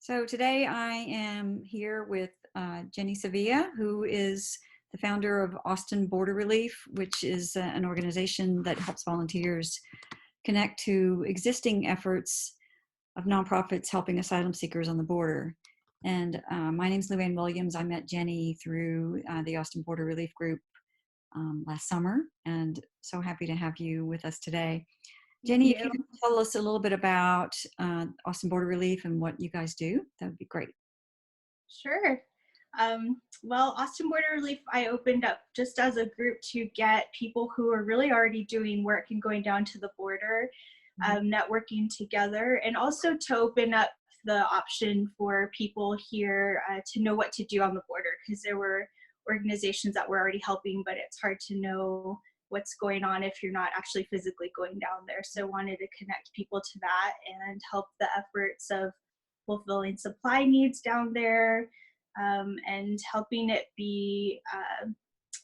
So today I am here with Jenny Sevilla, who is the founder of Austin Border Relief, which is an organization that helps volunteers connect to existing efforts of nonprofits helping asylum seekers on the border. And my name is Luann Williams. I met Jenny through the Austin Border Relief Group last summer, and so happy to have you with us today. Thank Jenny, if you you. could tell us a little bit about Austin Border Relief and what you guys do, that would be great. Sure. Well, Austin Border Relief, I opened up just as a group to get people who are really already doing work and going down to the border, networking together, and also to open up the option for people here to know what to do on the border, because there were organizations that were already helping, but it's hard to know what's going on if you're not actually physically going down there. So I wanted to connect people to that and help the efforts of fulfilling supply needs down there, and helping it be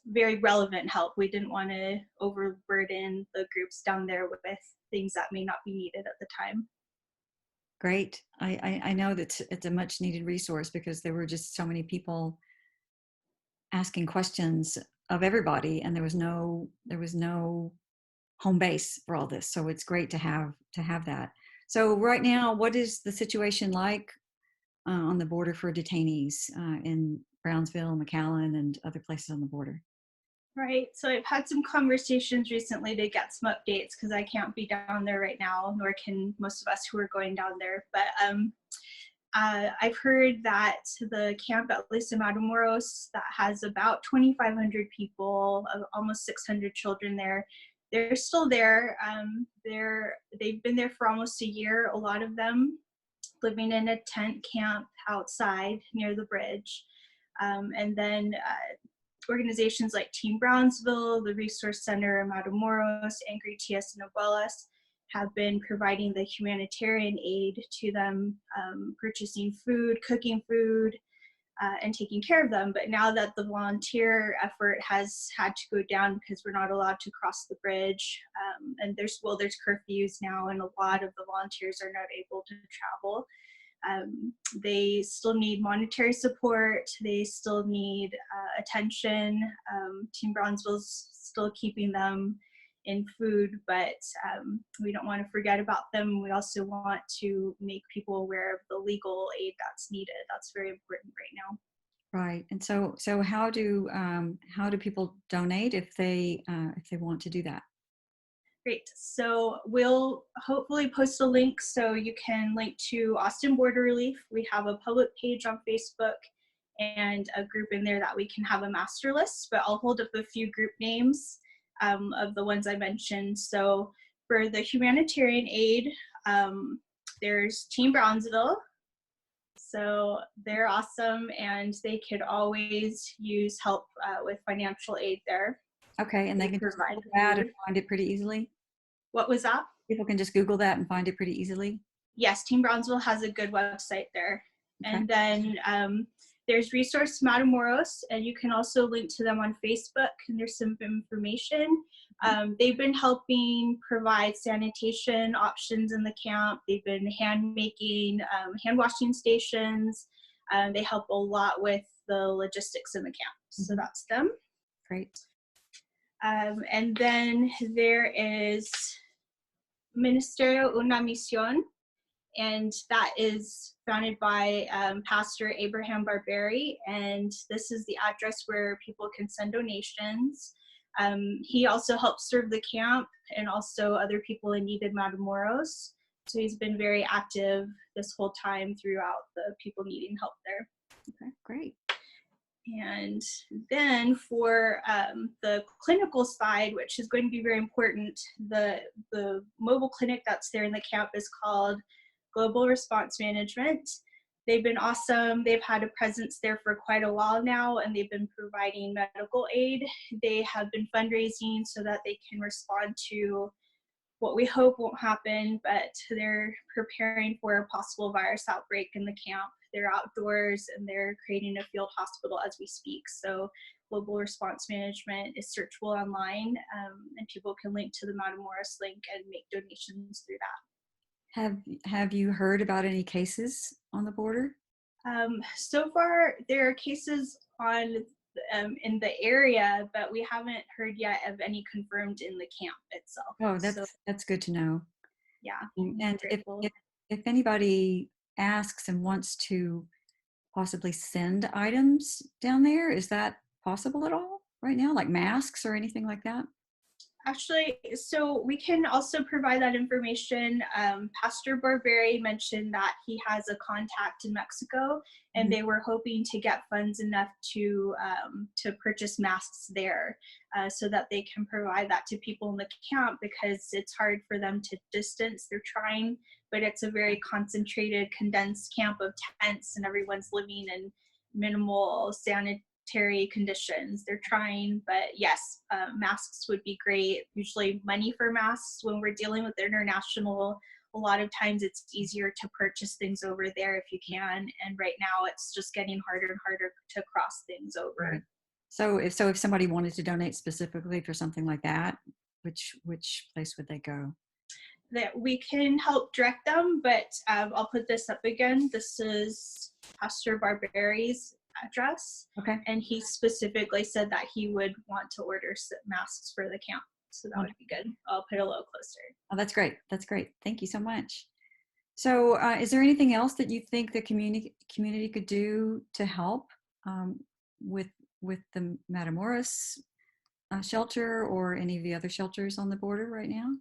very relevant help. We didn't want to overburden the groups down there with things that may not be needed at the time. Great. I know that it's a much needed resource because there were just so many people asking questions of everybody, and there was no home base for all this. So it's great to have that. So right now, what is the situation like on the border for detainees in Brownsville, McAllen, and other places on the border? Right. So I've had some conversations recently to get some updates because I can't be down there right now, nor can most of us who are going down there. But I've heard that the camp, at least in Matamoros, that has about 2,500 people, almost 600 children there. They're still there. They've been there for almost a year, a lot of them living in a tent camp outside near the bridge. And then organizations like Team Brownsville, the Resource Center in Matamoros, Angry TS and Abuelas have been providing the humanitarian aid to them, purchasing food, cooking food, and taking care of them. But now that the volunteer effort has had to go down because we're not allowed to cross the bridge, and there's curfews now, and a lot of the volunteers are not able to travel. They still need monetary support. They still need attention. Team Brownsville's still keeping them in food, but we don't want to forget about them. We also want to make people aware of the legal aid that's needed. That's very important right now. Right. And so how do people donate if they want to do that? Great. So we'll hopefully post a link so you can link to Austin Border Relief. We have a public page on Facebook and a group in there that we can have a master list, but I'll hold up a few group names of the ones I mentioned. So for the humanitarian aid, there's Team Brownsville. So they're awesome, and they could always use help with financial aid there. Okay, and they can just Google that and find it pretty easily? What was that? People can just Google that and find it pretty easily? Yes, Team Brownsville has a good website there. Okay. And then there's Resource Matamoros, and you can also link to them on Facebook, and there's some information. They've been helping provide sanitation options in the camp. They've been hand washing stations. They help a lot with the logistics in the camp. So that's them. Great. And then there is Ministerio Una Misión, and that is founded by Pastor Abraham Barberi, and this is the address where people can send donations. He also helps serve the camp and also other people in need in Matamoros, so he's been very active this whole time throughout the people needing help there. Okay, great. And then for the clinical side, which is going to be very important, the mobile clinic that's there in the camp is called Global Response Management. They've been awesome. They've had a presence there for quite a while now, and they've been providing medical aid. They have been fundraising so that they can respond to what we hope won't happen, but they're preparing for a possible virus outbreak in the camp. They're outdoors, and they're creating a field hospital as we speak. So Global Response Management is searchable online, and people can link to the Matamoros link and make donations through that. Have you heard about any cases on the border? So far, there are cases on in the area, but we haven't heard yet of any confirmed in the camp itself. Oh, So that's good to know. yeah, I'm And grateful. if anybody asks and wants to possibly send items down there, is that possible at all right now, like masks or anything like that? Actually, so we can also provide that information. Pastor Barberi mentioned that he has a contact in Mexico, and Mhm. they were hoping to get funds enough to purchase masks there, so that they can provide that to people in the camp because it's hard for them to distance. They're trying, but it's a very concentrated, condensed camp of tents, and everyone's living in minimal sanitary conditions. They're trying, but yes, masks would be great. Usually money for masks when we're dealing with international, a lot of times it's easier to purchase things over there if you can. And right now it's just getting harder and harder to cross things Right. over. So if somebody wanted to donate specifically for something like that, which place would they go? That we can help direct them, but I'll put this up again. This is Pastor Barberi's address, Okay. and he specifically said that he would want to order masks for the camp. So that would be good. I'll put a little closer. Oh, that's great. That's great. Thank you so much. So, is there anything else that you think the community could do to help um, with the Matamoros shelter or any of the other shelters on the border right now?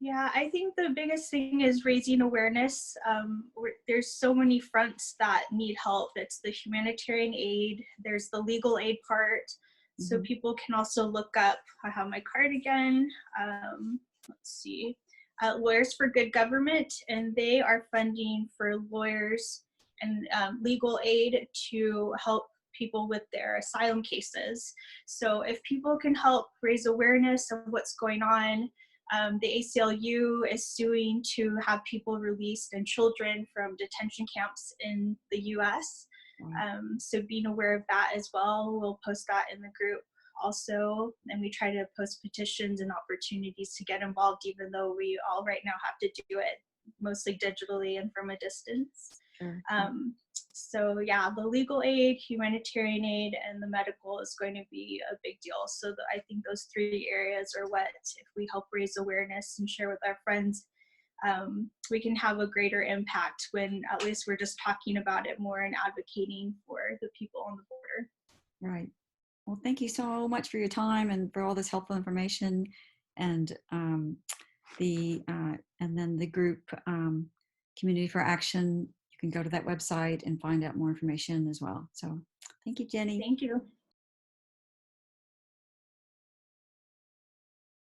Yeah, I think the biggest thing is raising awareness. There's so many fronts that need help. It's the humanitarian aid, there's the legal aid part. So Mhm. people can also look up, I have my card again. Let's see, Lawyers for Good Government, and they are funding for lawyers and legal aid to help people with their asylum cases. So if people can help raise awareness of what's going on, the ACLU is suing to have people released and children from detention camps in the US. Wow. So being aware of that as well, we'll post that in the group also. And we try to post petitions and opportunities to get involved, even though we all right now have to do it mostly digitally and from a distance. Sure. So yeah, the legal aid, humanitarian aid, and the medical is going to be a big deal. So I think those three areas are what, if we help raise awareness and share with our friends, we can have a greater impact when at least we're just talking about it more and advocating for the people on the border. Right. Well, thank you so much for your time and for all this helpful information, and and then the group Community for Action. You can go to that website and find out more information as well. So, thank you, Jenny. Thank you.